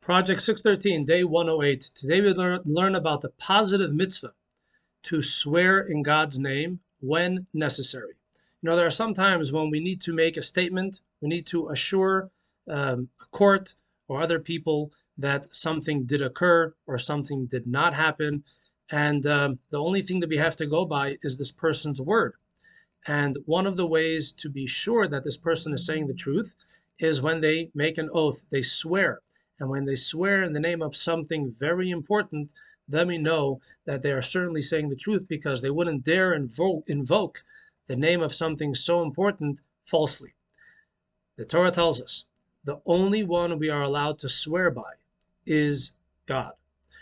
Project 613, day 108. Today we learn about the positive mitzvah to swear in God's name when necessary. You know, there are some times when we need to make a statement, we need to assure a court or other people that something did occur or something did not happen. And the only thing that we have to go by is this person's word. And one of the ways to be sure that this person is saying the truth is when they make an oath, they swear. And when they swear in the name of something very important, then we know that they are certainly saying the truth, because they wouldn't dare invoke the name of something so important falsely. The Torah tells us the only one we are allowed to swear by is God.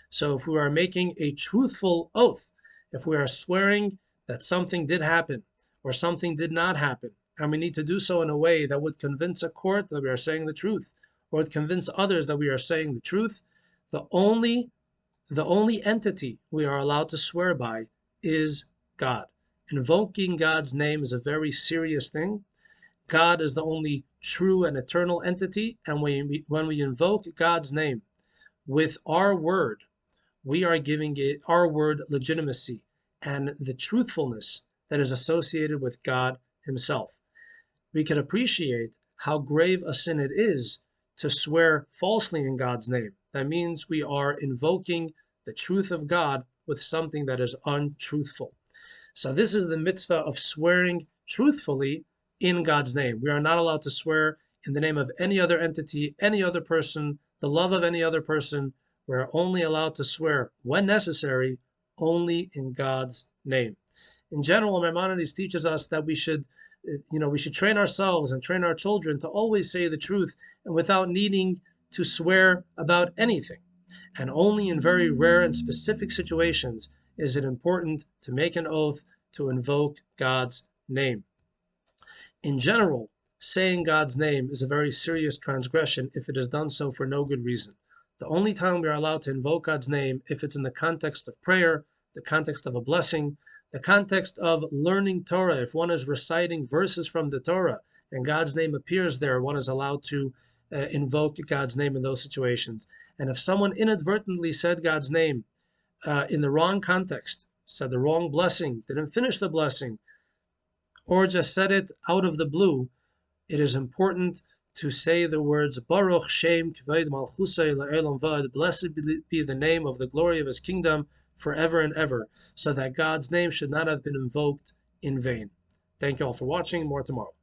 So if we are making a truthful oath, if we are swearing that something did happen or something did not happen, and we need to do so in a way that would convince a court that we are saying the truth, or would convince others that we are saying the truth, the only entity we are allowed to swear by is God. Invoking God's name is a very serious thing. God is the only true and eternal entity, and when we invoke God's name with our word, we are giving it our word legitimacy and the truthfulness that is associated with God himself. We can appreciate how grave a sin it is to swear falsely in God's name. That means we are invoking the truth of God with something that is untruthful. So this is the mitzvah of swearing truthfully in God's name. We are not allowed to swear in the name of any other entity, any other person, the love of any other person. We are only allowed to swear, when necessary, only in God's name. In general, Maimonides teaches us that we should train ourselves and train our children to always say the truth, and without needing to swear about anything. And only in very rare and specific situations is it important to make an oath to invoke God's name. In general, saying God's name is a very serious transgression if it is done so for no good reason. The only time we are allowed to invoke God's name if it's in the context of prayer, the context of a blessing, the context of learning Torah. If one is reciting verses from the Torah and God's name appears there, one is allowed to invoke God's name in those situations. And if someone inadvertently said God's name in the wrong context, said the wrong blessing, didn't finish the blessing, or just said it out of the blue, it is important to say the words, Baruch Shem Kved Malchusay La'elam Vad, blessed be the name of the glory of his kingdom forever and ever, so that God's name should not have been invoked in vain. Thank you all for watching. More tomorrow.